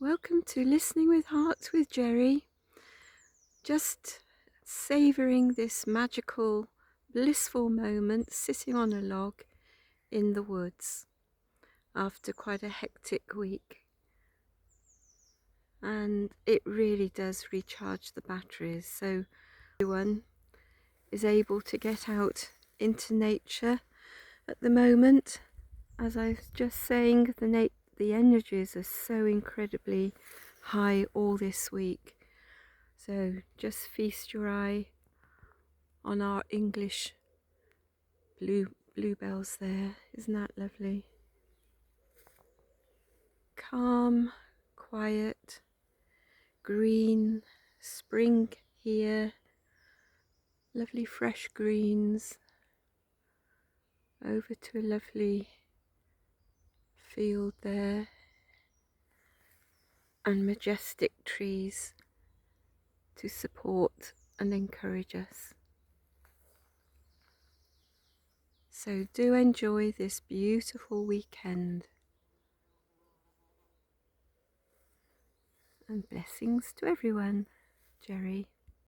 Welcome to Listening with Hearts with Jerry. Just savouring this magical, blissful moment sitting on a log in the woods after quite a hectic week. And it really does recharge the batteries, so everyone is able to get out into nature at the moment. As I was just saying, the energies are so incredibly high all this week. So just feast your eye on our English bluebells there. Isn't that lovely? Calm, quiet, green, spring here. Lovely fresh greens. Over to a lovely field there. And majestic trees to support and encourage us. So do enjoy this beautiful weekend. And blessings to everyone, Jerry.